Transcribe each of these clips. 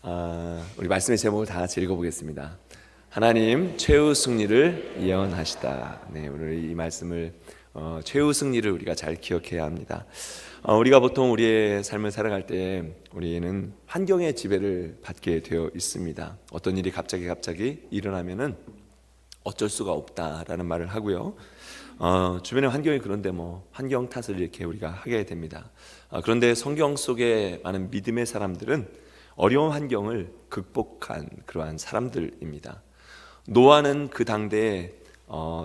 우리 말씀의 제목을 다 같이 읽어보겠습니다. 하나님 최후 승리를 예언하시다. 네, 오늘 이 말씀을 최후 승리를 우리가 잘 기억해야 합니다. 우리가 보통 우리의 삶을 살아갈 때 우리는 환경의 지배를 받게 되어 있습니다. 어떤 일이 갑자기 일어나면은 어쩔 수가 없다라는 말을 하고요. 주변의 환경이 그런데 환경 탓을 이렇게 우리가 하게 됩니다. 그런데 성경 속에 많은 믿음의 사람들은 어려운 환경을 극복한 그러한 사람들입니다. 노아는 그 당대에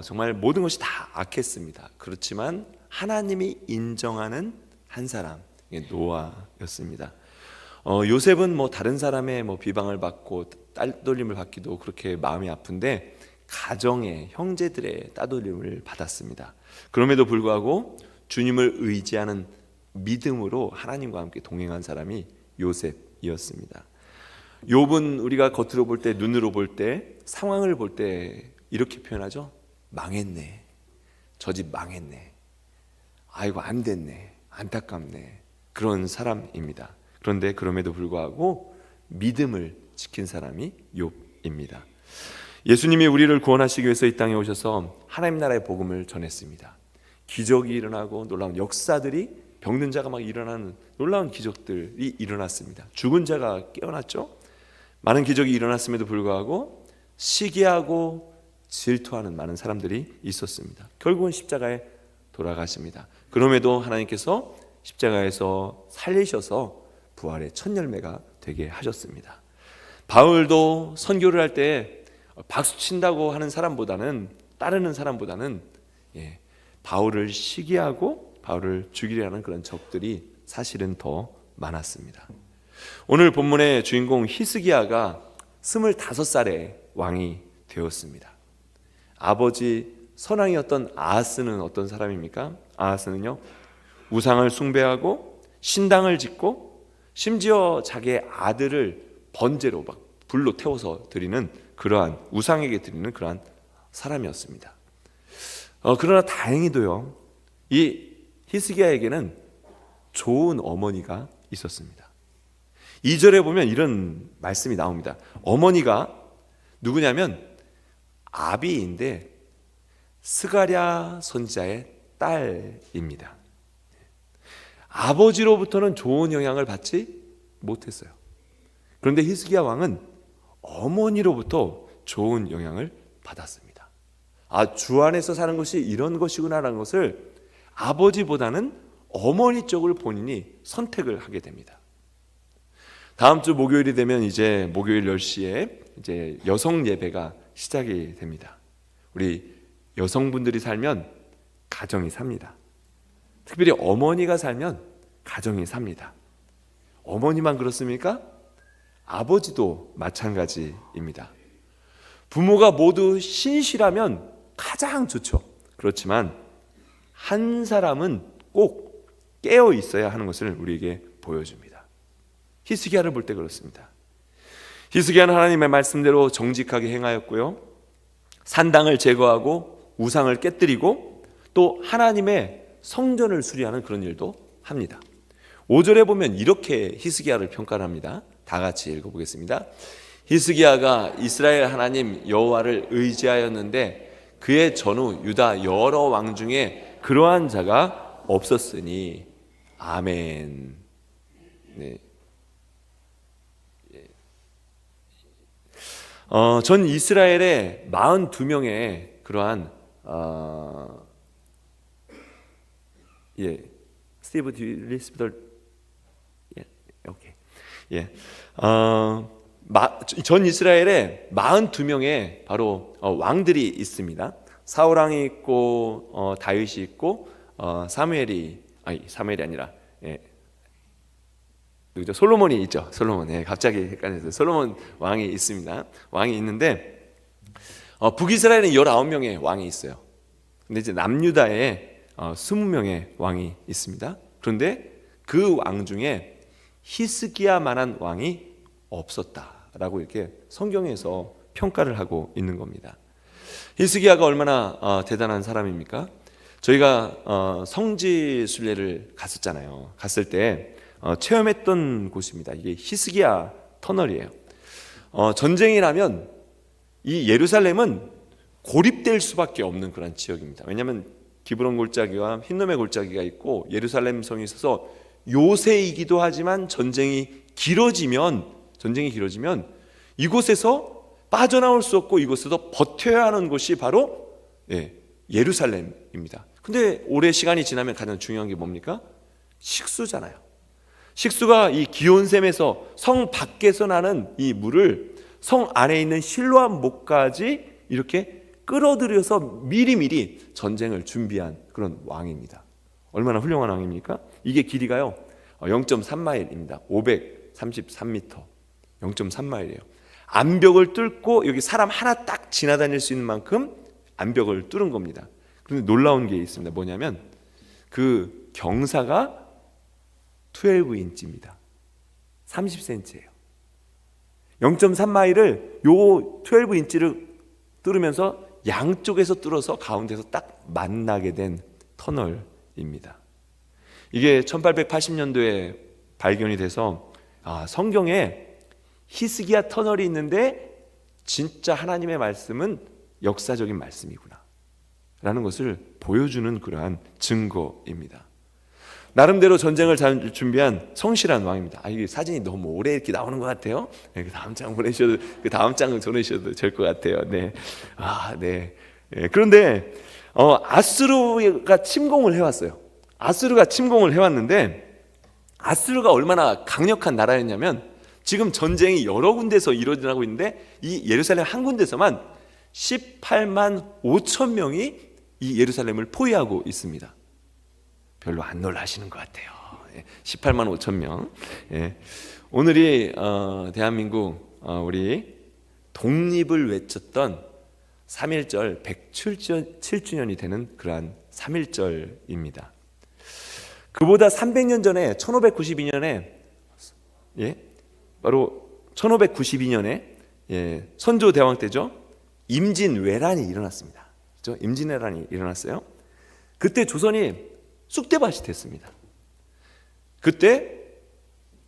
정말 모든 것이 다 악했습니다. 그렇지만 하나님이 인정하는 한 사람, 노아였습니다. 요셉은 다른 사람의 비방을 받고 따돌림을 받기도 그렇게 마음이 아픈데 가정의 형제들의 따돌림을 받았습니다. 그럼에도 불구하고 주님을 의지하는 믿음으로 하나님과 함께 동행한 사람이 요셉이었습니다. 욥은 우리가 겉으로 볼 때, 눈으로 볼 때, 상황을 볼 때 이렇게 표현하죠. 망했네. 저 집 망했네. 아이고 안 됐네. 안타깝네. 그런 사람입니다. 그런데 그럼에도 불구하고 믿음을 지킨 사람이 욥입니다. 예수님이 우리를 구원하시기 위해서 이 땅에 오셔서 하나님 나라의 복음을 전했습니다. 기적이 일어나고 놀라운 역사들이, 병든 자가 막 일어나는 놀라운 기적들이 일어났습니다. 죽은 자가 깨어났죠. 많은 기적이 일어났음에도 불구하고 시기하고 질투하는 많은 사람들이 있었습니다. 결국은 십자가에 돌아가십니다. 그럼에도 하나님께서 십자가에서 살리셔서 부활의 첫 열매가 되게 하셨습니다. 바울도 선교를 할 때 박수 친다고 하는 사람보다는, 따르는 사람보다는 바울을 시기하고 바울을 죽이려 하는 그런 적들이 사실은 더 많았습니다. 오늘 본문의 주인공 히스기야가 25살에 왕이 되었습니다. 아버지 선왕이었던 아하스는 어떤 사람입니까? 아하스는요, 우상을 숭배하고 신당을 짓고 심지어 자기의 아들을 번제로 막 불로 태워서 드리는, 그러한 우상에게 드리는 그러한 사람이었습니다. 그러나 다행히도요, 이 히스기야에게는 좋은 어머니가 있었습니다. 2절에 보면 이런 말씀이 나옵니다. 어머니가 누구냐면 아비인데 스가랴 선지자의 딸입니다. 아버지로부터는 좋은 영향을 받지 못했어요. 그런데 히스기야 왕은 어머니로부터 좋은 영향을 받았습니다. 주 안에서 사는 것이 이런 것이구나라는 것을 아버지보다는 어머니 쪽을 본인이 선택을 하게 됩니다. 다음 주 목요일이 되면 이제 목요일 10시에 이제 여성 예배가 시작이 됩니다. 우리 여성분들이 살면 가정이 삽니다. 특별히 어머니가 살면 가정이 삽니다. 어머니만 그렇습니까? 아버지도 마찬가지입니다. 부모가 모두 신실하면 가장 좋죠. 그렇지만 한 사람은 꼭 깨어 있어야 하는 것을 우리에게 보여줍니다. 히스기야를 볼 때 그렇습니다. 히스기야는 하나님의 말씀대로 정직하게 행하였고요, 산당을 제거하고 우상을 깨뜨리고 또 하나님의 성전을 수리하는 그런 일도 합니다. 5절에 보면 이렇게 히스기야를 평가를 합니다. 다 같이 읽어보겠습니다. 히스기야가 이스라엘 하나님 여호와를 의지하였는데 그의 전후 유다 여러 왕 중에 그러한 자가 없었으니 아멘. 네. 전 이스라엘의 42명의 그러한 스티브 리스피덜 전 이스라엘에 42명의 바로 왕들이 있습니다. 사울 왕이 있고 다윗이 있고 사무엘이 아니라 솔로몬이 있죠. 솔로몬. 갑자기 헷갈렸어요. 솔로몬 왕이 있습니다. 왕이 있는데 북이스라엘은 19명의 왕이 있어요. 근데 이제 남유다에 20명의 왕이 있습니다. 그런데 그 왕 중에 히스기야만한 왕이 없었다라고 이렇게 성경에서 평가를 하고 있는 겁니다. 히스기야가 얼마나 대단한 사람입니까? 저희가 성지 순례를 갔었잖아요. 갔을 때 체험했던 곳입니다. 이게 히스기야 터널이에요. 전쟁이라면 이 예루살렘은 고립될 수밖에 없는 그런 지역입니다. 왜냐하면 기브론 골짜기와 흰놈의 골짜기가 있고 예루살렘 성이 있어서 요새이기도 하지만 전쟁이 길어지면 이곳에서 빠져나올 수 없고 이곳에서 버텨야 하는 곳이 바로 예루살렘입니다. 근데 오래 시간이 지나면 가장 중요한 게 뭡니까? 식수잖아요. 식수가 이 기온샘에서 성 밖에서 나는 이 물을 성 안에 있는 실로암 목까지 이렇게 끌어들여서 미리미리 전쟁을 준비한 그런 왕입니다. 얼마나 훌륭한 왕입니까? 이게 길이가요 0.3마일입니다. 533m, 0.3마일이에요. 암벽을 뚫고 여기 사람 하나 딱 지나다닐 수 있는 만큼 암벽을 뚫은 겁니다. 그런데 놀라운 게 있습니다. 뭐냐면 그 경사가 12인치입니다. 30cm예요. 0.3마일을 요 12인치를 뚫으면서 양쪽에서 뚫어서 가운데서 딱 만나게 된 터널입니다. 이게 1880년도에 발견이 돼서 성경에 히스기야 터널이 있는데 진짜 하나님의 말씀은 역사적인 말씀이구나 라는 것을 보여주는 그러한 증거입니다. 나름대로 전쟁을 잘 준비한 성실한 왕입니다. 이게 사진이 너무 오래 이렇게 나오는 것 같아요. 그 다음 장 보내셔도, 그 다음 장 보내셔도 될 것 같아요. 네. 그런데 아수르가 침공을 해왔어요. 아수르가 침공을 해왔는데 아수르가 얼마나 강력한 나라였냐면 지금 전쟁이 여러 군데서 일어나고 있는데 이 예루살렘 한 군데서만 18만 5천 명이 이 예루살렘을 포위하고 있습니다. 별로 안 놀라시는 것 같아요. 18만 5천 명. 오늘이 대한민국 우리 독립을 외쳤던 3.1절 107주년이 되는 그러한 3.1절입니다. 그보다 300년 전에 1592년에 바로 1592년에 선조 대왕 때죠. 임진왜란이 일어났습니다. 그렇죠? 임진왜란이 일어났어요. 그때 조선이 쑥대밭이 됐습니다. 그때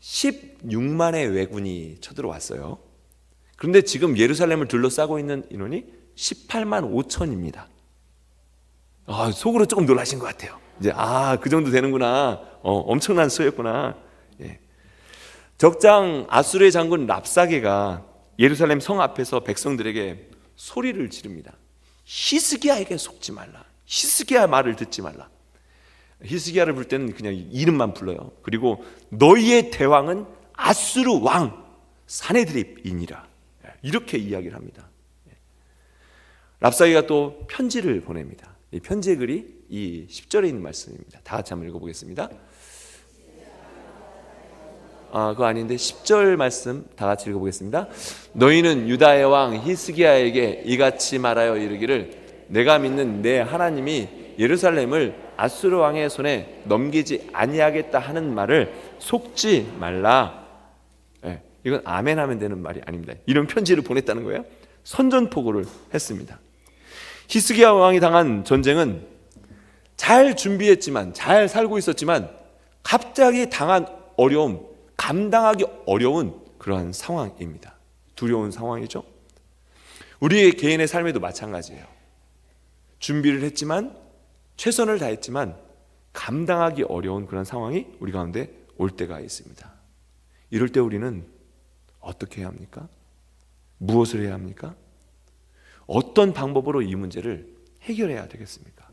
16만의 왜군이 쳐들어왔어요. 그런데 지금 예루살렘을 둘러싸고 있는 인원이 18만 5천입니다. 속으로 조금 놀라신 것 같아요. 이제 그 정도 되는구나. 엄청난 수였구나. 적장 아수르의 장군 랍사게가 예루살렘 성 앞에서 백성들에게 소리를 지릅니다. 히스기야에게 속지 말라. 히스기야 말을 듣지 말라. 히스기야를 부를 때는 그냥 이름만 불러요. 그리고 너희의 대왕은 아수르 왕 사네드립이니라. 이렇게 이야기를 합니다. 랍사게가 또 편지를 보냅니다. 이 편지의 글이 이 10절에 있는 말씀입니다. 다 같이 한번 읽어보겠습니다. 그거 아닌데 10절 말씀 다 같이 읽어보겠습니다. 너희는 유다의 왕 히스기야에게 이같이 말하여 이르기를 내가 믿는 내 하나님이 예루살렘을 아수르 왕의 손에 넘기지 아니하겠다 하는 말을 속지 말라. 이건 아멘 하면 되는 말이 아닙니다. 이런 편지를 보냈다는 거예요. 선전포고를 했습니다. 히스기야 왕이 당한 전쟁은 잘 준비했지만 잘 살고 있었지만 갑자기 당한 어려움, 감당하기 어려운 그러한 상황입니다. 두려운 상황이죠. 우리의 개인의 삶에도 마찬가지예요. 준비를 했지만 최선을 다했지만 감당하기 어려운 그런 상황이 우리 가운데 올 때가 있습니다. 이럴 때 우리는 어떻게 해야 합니까? 무엇을 해야 합니까? 어떤 방법으로 이 문제를 해결해야 되겠습니까?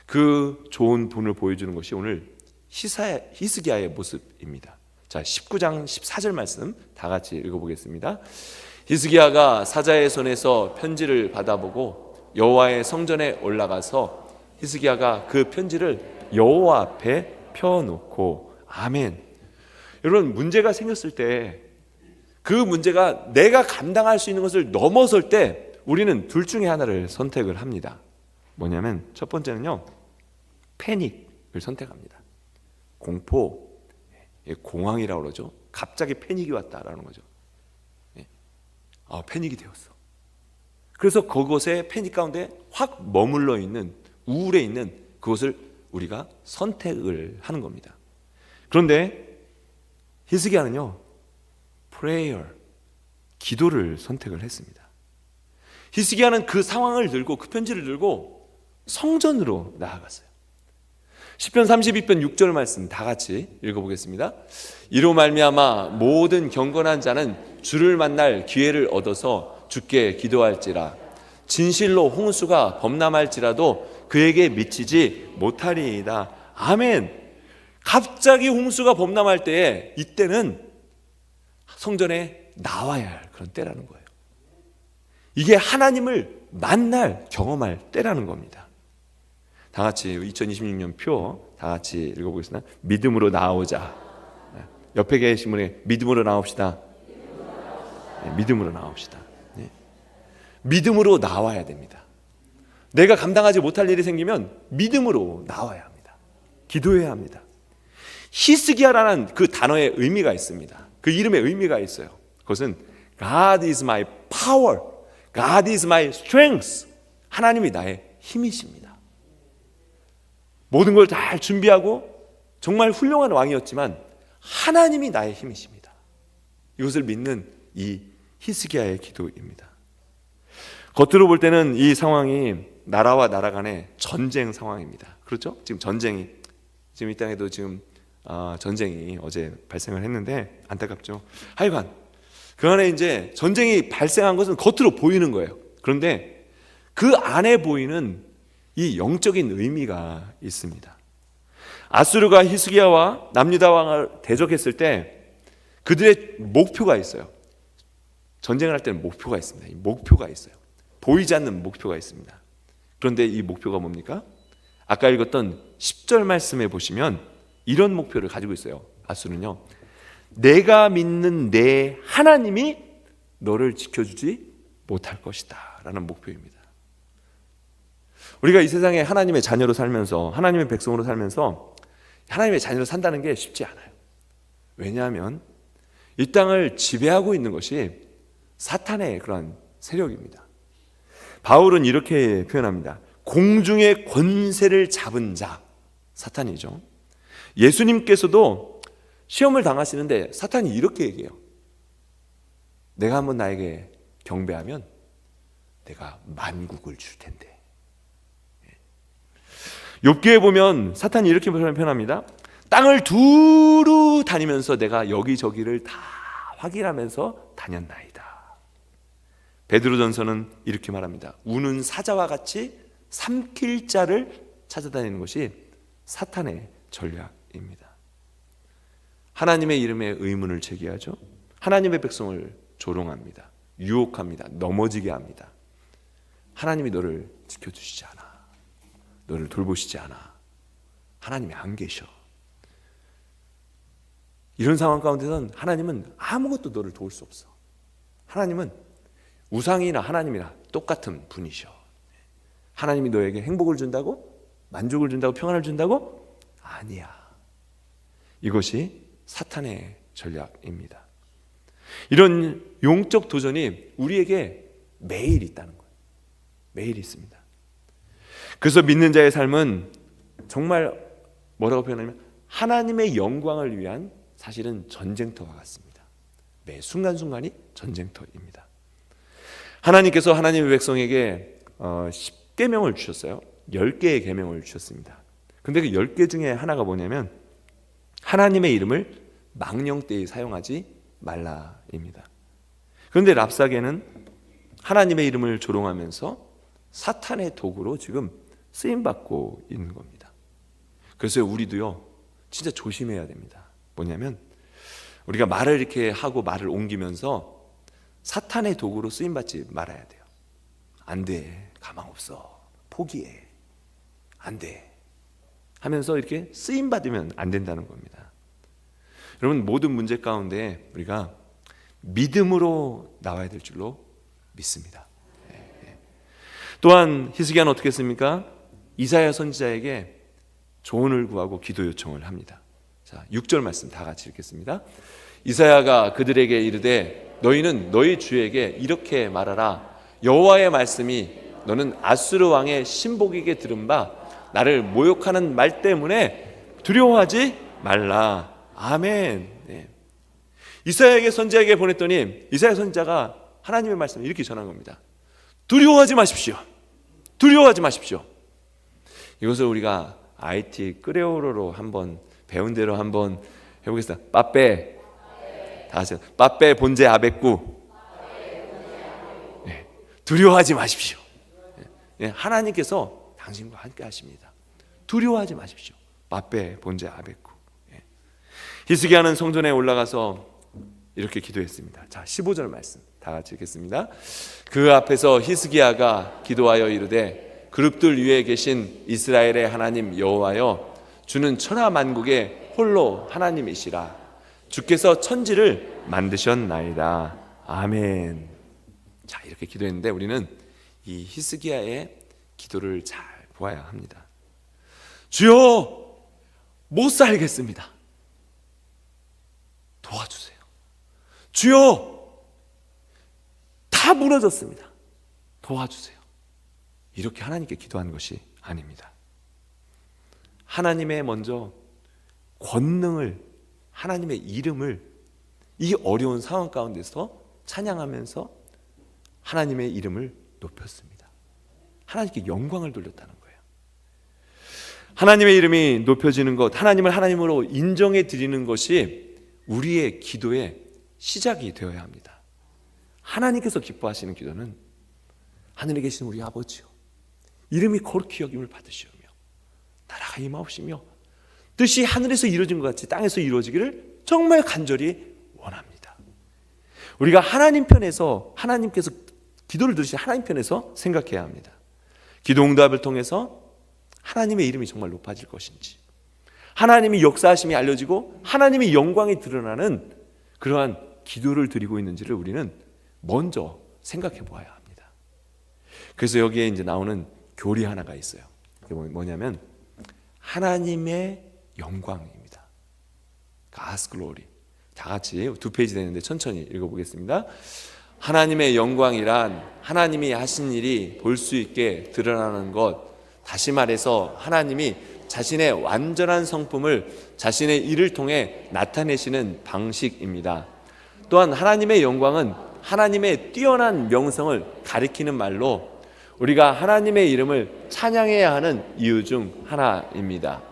그 좋은 분을 보여주는 것이 오늘 히스기야의 모습입니다. 자, 19장 14절 말씀 다 같이 읽어보겠습니다. 히스기야가 사자의 손에서 편지를 받아보고 여호와의 성전에 올라가서 히스기야가 그 편지를 여호와 앞에 펴놓고 아멘. 여러분, 문제가 생겼을 때 그 문제가 내가 감당할 수 있는 것을 넘어설 때 우리는 둘 중에 하나를 선택을 합니다. 뭐냐면 첫 번째는요, 패닉을 선택합니다. 공포, 공황이라고 그러죠. 갑자기 패닉이 왔다라는 거죠. 패닉이 되었어. 그래서 그곳에 패닉 가운데 확 머물러 있는, 우울해 있는 그것을 우리가 선택을 하는 겁니다. 그런데 히스기야는요, prayer, 기도를 선택을 했습니다. 히스기야는 그 상황을 들고 그 편지를 들고 성전으로 나아갔어요. 시편 32편 6절 말씀 다 같이 읽어보겠습니다. 이로 말미암아 모든 경건한 자는 주를 만날 기회를 얻어서 주께 기도할지라. 진실로 홍수가 범람할지라도 그에게 미치지 못하리이다. 아멘. 갑자기 홍수가 범람할 때에 이때는 성전에 나와야 할 그런 때라는 거예요. 이게 하나님을 만날 경험할 때라는 겁니다. 다 같이 2026년 표 다 같이 읽어보겠습니다. 믿음으로 나오자. 옆에 계신 분에게 믿음으로 나옵시다. 믿음으로 나옵시다. 믿음으로 나와야 됩니다. 내가 감당하지 못할 일이 생기면 믿음으로 나와야 합니다. 기도해야 합니다. 히스기야라는 그 단어의 의미가 있습니다. 그 이름의 의미가 있어요. 그것은 God is my power, God is my strength. 하나님이 나의 힘이십니다. 모든 걸 잘 준비하고 정말 훌륭한 왕이었지만 하나님이 나의 힘이십니다. 이것을 믿는 이 히스기야의 기도입니다. 겉으로 볼 때는 이 상황이 나라와 나라 간의 전쟁 상황입니다. 그렇죠? 지금 전쟁이 지금 이 땅에도 지금 전쟁이 어제 발생을 했는데 안타깝죠. 하여간 그 안에 이제 전쟁이 발생한 것은 겉으로 보이는 거예요. 그런데 그 안에 보이는 이 영적인 의미가 있습니다. 아수르가 히스기야와 남유다 왕을 대적했을 때 그들의 목표가 있어요. 전쟁을 할 때는 목표가 있습니다. 이 목표가 있어요. 보이지 않는 목표가 있습니다. 그런데 이 목표가 뭡니까? 아까 읽었던 10절 말씀에 보시면 이런 목표를 가지고 있어요. 아수르는요, 내가 믿는 내 하나님이 너를 지켜주지 못할 것이다 라는 목표입니다. 우리가 이 세상에 하나님의 자녀로 살면서 하나님의 백성으로 살면서 하나님의 자녀로 산다는 게 쉽지 않아요. 왜냐하면 이 땅을 지배하고 있는 것이 사탄의 그런 세력입니다. 바울은 이렇게 표현합니다. 공중의 권세를 잡은 자, 사탄이죠. 예수님께서도 시험을 당하시는데 사탄이 이렇게 얘기해요. 내가 한번 나에게 경배하면 내가 만국을 줄 텐데. 욥기에 보면 사탄이 이렇게 표현합니다. 땅을 두루 다니면서 내가 여기저기를 다 확인하면서 다녔나이다. 베드로전서는 이렇게 말합니다. 우는 사자와 같이 삼킬 자를 찾아다니는 것이 사탄의 전략입니다. 하나님의 이름에 의문을 제기하죠. 하나님의 백성을 조롱합니다. 유혹합니다. 넘어지게 합니다. 하나님이 너를 지켜주시지 않아. 너를 돌보시지 않아. 하나님이 안 계셔. 이런 상황 가운데서는 하나님은 아무것도 너를 도울 수 없어. 하나님은 우상이나 하나님이나 똑같은 분이셔. 하나님이 너에게 행복을 준다고? 만족을 준다고? 평안을 준다고? 아니야. 이것이 사탄의 전략입니다. 이런 영적 도전이 우리에게 매일 있다는 거예요. 매일 있습니다. 그래서 믿는 자의 삶은 정말 뭐라고 표현하냐면 하나님의 영광을 위한 사실은 전쟁터와 같습니다. 매 순간순간이 전쟁터입니다. 하나님께서 하나님의 백성에게 10계명을 주셨어요. 10개의 계명을 주셨습니다. 근데 그 10개 중에 하나가 뭐냐면 하나님의 이름을 망령되이 사용하지 말라입니다. 그런데 랍사게는 하나님의 이름을 조롱하면서 사탄의 도구로 지금 쓰임받고 있는 겁니다. 그래서 우리도요 진짜 조심해야 됩니다. 뭐냐면 우리가 말을 이렇게 하고 말을 옮기면서 사탄의 도구로 쓰임받지 말아야 돼요. 안 돼, 가망 없어, 포기해, 안 돼 하면서 이렇게 쓰임받으면 안 된다는 겁니다. 여러분, 모든 문제 가운데 우리가 믿음으로 나와야 될 줄로 믿습니다. 또한 히스기야는 어떻게 했습니까? 이사야 선지자에게 조언을 구하고 기도 요청을 합니다. 자, 6절 말씀 다 같이 읽겠습니다. 이사야가 그들에게 이르되 너희는 너희 주에게 이렇게 말하라. 여호와의 말씀이 너는 아수르 왕의 신복에게 들은 바 나를 모욕하는 말 때문에 두려워하지 말라. 아멘. 네. 이사야에게 선지자에게 보냈더니 이사야 선지자가 하나님의 말씀을 이렇게 전한 겁니다. 두려워하지 마십시오. 두려워하지 마십시오. 이것을 우리가 IT 끄레오로로 한번 배운 대로 한번 해보겠습니다. 빠빼, 다 하세요. 빠빼 본제 아베꾸. 네. 두려워하지 마십시오. 네. 하나님께서 당신과 함께 하십니다. 두려워하지 마십시오. 빠빼 본제 아베꾸. 네. 히스기야는 성전에 올라가서 이렇게 기도했습니다. 자, 15절 말씀 다 같이 읽겠습니다. 그 앞에서 히스기야가 기도하여 이르되 그룹들 위에 계신 이스라엘의 하나님 여호와여, 주는 천하 만국의 홀로 하나님이시라. 주께서 천지를 만드셨나이다. 아멘. 자, 이렇게 기도했는데 우리는 이 히스기야의 기도를 잘 보아야 합니다. 주여, 못 살겠습니다. 도와주세요. 주여, 다 무너졌습니다. 도와주세요. 이렇게 하나님께 기도하는 것이 아닙니다. 하나님의 먼저 권능을, 하나님의 이름을 이 어려운 상황 가운데서 찬양하면서 하나님의 이름을 높였습니다. 하나님께 영광을 돌렸다는 거예요. 하나님의 이름이 높여지는 것, 하나님을 하나님으로 인정해 드리는 것이 우리의 기도의 시작이 되어야 합니다. 하나님께서 기뻐하시는 기도는 하늘에 계신 우리 아버지요, 이름이 거룩히 여김을 받으시오며 나라가 임하옵시며 뜻이 하늘에서 이루어진 것 같이 땅에서 이루어지기를 정말 간절히 원합니다. 우리가 하나님 편에서, 하나님께서 기도를 들으신 하나님 편에서 생각해야 합니다. 기도 응답을 통해서 하나님의 이름이 정말 높아질 것인지, 하나님의 역사하심이 알려지고 하나님의 영광이 드러나는 그러한 기도를 드리고 있는지를 우리는 먼저 생각해 보아야 합니다. 그래서 여기에 이제 나오는 교리 하나가 있어요. 그게 뭐냐면 하나님의 영광입니다. God's glory. 다 같이 2페이지 되는데 천천히 읽어보겠습니다. 하나님의 영광이란 하나님이 하신 일이 볼 수 있게 드러나는 것, 다시 말해서 하나님이 자신의 완전한 성품을 자신의 일을 통해 나타내시는 방식입니다. 또한 하나님의 영광은 하나님의 뛰어난 명성을 가리키는 말로 우리가 하나님의 이름을 찬양해야 하는 이유 중 하나입니다.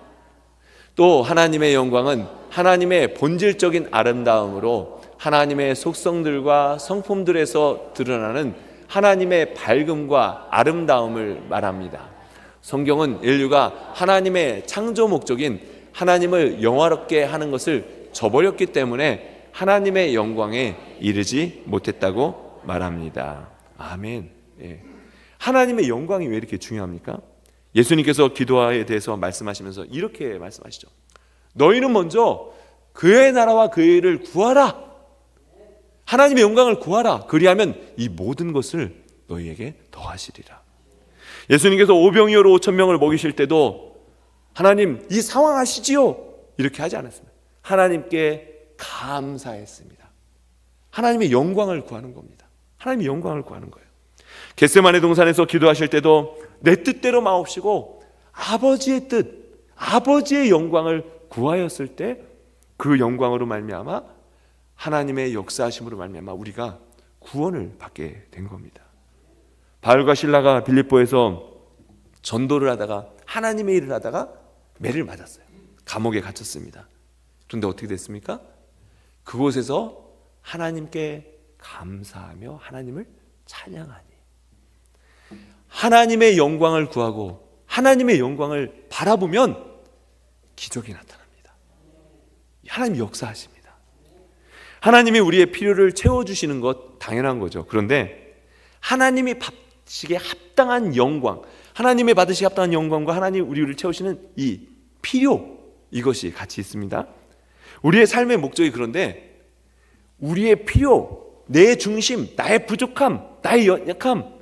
또 하나님의 영광은 하나님의 본질적인 아름다움으로 하나님의 속성들과 성품들에서 드러나는 하나님의 밝음과 아름다움을 말합니다. 성경은 인류가 하나님의 창조 목적인 하나님을 영화롭게 하는 것을 저버렸기 때문에 하나님의 영광에 이르지 못했다고 말합니다. 아멘. 예. 하나님의 영광이 왜 이렇게 중요합니까? 예수님께서 기도에 대해서 말씀하시면서 이렇게 말씀하시죠. 너희는 먼저 그의 나라와 그의 일을 구하라. 하나님의 영광을 구하라. 그리하면 이 모든 것을 너희에게 더하시리라. 예수님께서 오병이어로 5,000명을 먹이실 때도 하나님 이 상황 아시지요? 이렇게 하지 않았습니다. 하나님께 감사했습니다. 하나님의 영광을 구하는 겁니다. 하나님의 영광을 구하는 거예요. 겟세마네 동산에서 기도하실 때도 내 뜻대로 마옵시고 아버지의 뜻, 아버지의 영광을 구하였을 때 그 영광으로 말미암아 하나님의 역사하심으로 말미암아 우리가 구원을 받게 된 겁니다. 바울과 실라가 빌립보에서 전도를 하다가 하나님의 일을 하다가 매를 맞았어요. 감옥에 갇혔습니다. 그런데 어떻게 됐습니까? 그곳에서 하나님께 감사하며 하나님을 찬양하니 하나님의 영광을 구하고 하나님의 영광을 바라보면 기적이 나타납니다. 하나님이 역사하십니다. 하나님이 우리의 필요를 채워주시는 것 당연한 거죠. 그런데 하나님이 받으시기에 합당한 영광, 하나님의 받으시기에 합당한 영광과 하나님 우리를 채우시는 이 필요, 이것이 같이 있습니다. 우리의 삶의 목적이 그런데 우리의 필요, 내 중심, 나의 부족함, 나의 연약함,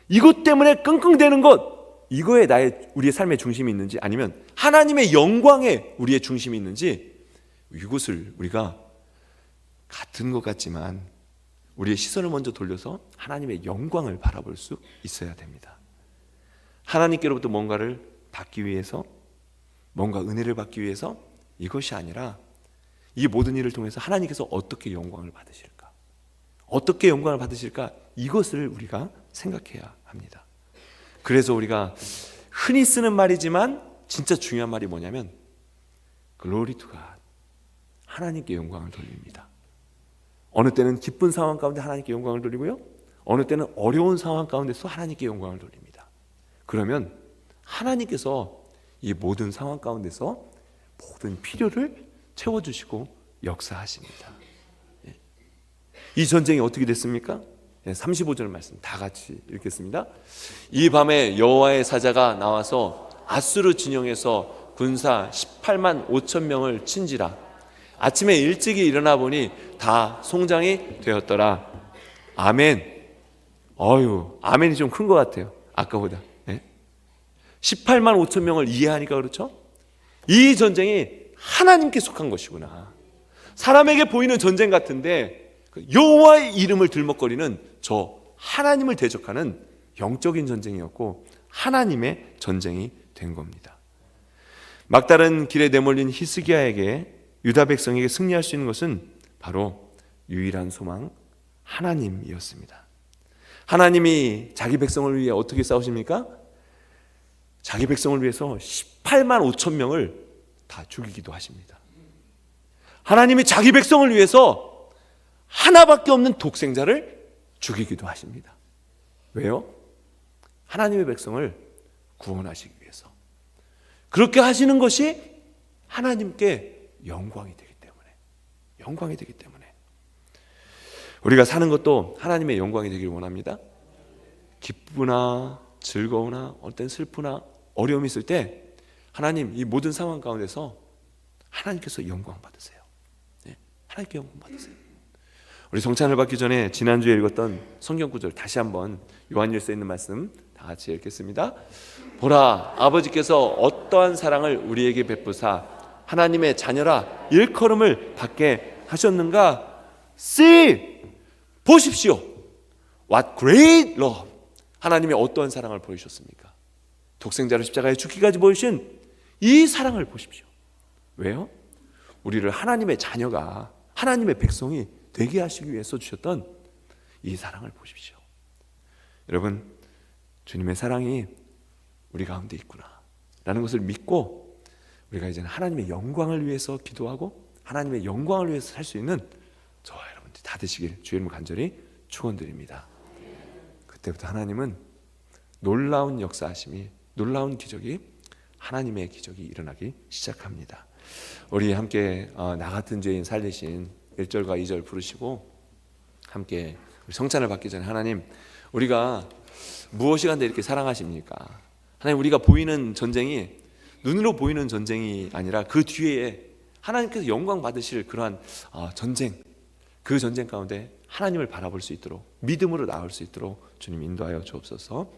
이것 때문에 끙끙대는 것, 이거에 우리의 삶의 중심이 있는지 아니면 하나님의 영광에 우리의 중심이 있는지 이것을 우리가 같은 것 같지만 우리의 시선을 먼저 돌려서 하나님의 영광을 바라볼 수 있어야 됩니다. 하나님께로부터 뭔가를 받기 위해서, 뭔가 은혜를 받기 위해서 이것이 아니라 이 모든 일을 통해서 하나님께서 어떻게 영광을 받으실까? 어떻게 영광을 받으실까? 이것을 우리가 생각해야 합니다. 그래서 우리가 흔히 쓰는 말이지만 진짜 중요한 말이 뭐냐면 Glory to God, 하나님께 영광을 돌립니다. 어느 때는 기쁜 상황 가운데 하나님께 영광을 돌리고요, 어느 때는 어려운 상황 가운데서 하나님께 영광을 돌립니다. 그러면 하나님께서 이 모든 상황 가운데서 모든 필요를 채워주시고 역사하십니다. 이 전쟁이 어떻게 됐습니까? 35절 말씀 다 같이 읽겠습니다. 이 밤에 여호와의 사자가 나와서 아수르 진영에서 군사 18만 5천 명을 친지라. 아침에 일찍이 일어나 보니 다 송장이 되었더라. 아멘. 아멘이 좀 큰 것 같아요, 아까보다. 18만 5천 명을 이해하니까 그렇죠? 이 전쟁이 하나님께 속한 것이구나. 사람에게 보이는 전쟁 같은데 여호와의 이름을 들먹거리는 저 하나님을 대적하는 영적인 전쟁이었고 하나님의 전쟁이 된 겁니다. 막다른 길에 내몰린 히스기야에게, 유다 백성에게 승리할 수 있는 것은 바로 유일한 소망 하나님이었습니다. 하나님이 자기 백성을 위해 어떻게 싸우십니까? 자기 백성을 위해서 18만 5천 명을 다 죽이기도 하십니다. 하나님이 자기 백성을 위해서 하나밖에 없는 독생자를 죽이기도 하십니다. 왜요? 하나님의 백성을 구원하시기 위해서. 그렇게 하시는 것이 하나님께 영광이 되기 때문에 우리가 사는 것도 하나님의 영광이 되기를 원합니다. 기쁘나 즐거우나 어떤 때는 슬프나 어려움이 있을 때 하나님, 이 모든 상황 가운데서 하나님께서 영광 받으세요. 하나님께 영광 받으세요. 우리 성찬을 받기 전에 지난주에 읽었던 성경 구절 다시 한번 요한일서에 있는 말씀 다 같이 읽겠습니다. 보라, 아버지께서 어떠한 사랑을 우리에게 베푸사 하나님의 자녀라 일컬음을 받게 하셨는가? See, 보십시오. What great love. 하나님이 어떠한 사랑을 보이셨습니까? 독생자를 십자가에 죽기까지 보이신 이 사랑을 보십시오. 왜요? 우리를 하나님의 자녀가, 하나님의 백성이 되게 하시기 위해서 주셨던 이 사랑을 보십시오. 여러분, 주님의 사랑이 우리 가운데 있구나 라는 것을 믿고 우리가 이제는 하나님의 영광을 위해서 기도하고 하나님의 영광을 위해서 살 수 있는 저와 여러분들 다 되시길 주의 이름으로 간절히 축원드립니다. 그때부터 하나님은 놀라운 역사하심이, 놀라운 기적이, 하나님의 기적이 일어나기 시작합니다. 우리 함께 나 같은 죄인 살리신 1절과 2절 부르시고 함께 우리 성찬을 받기 전에, 하나님, 우리가 무엇이 간데 이렇게 사랑하십니까? 하나님, 우리가 보이는 전쟁이 눈으로 보이는 전쟁이 아니라 그 뒤에 하나님께서 영광 받으실 그러한 전쟁, 그 전쟁 가운데 하나님을 바라볼 수 있도록, 믿음으로 나올 수 있도록 주님 인도하여 주옵소서.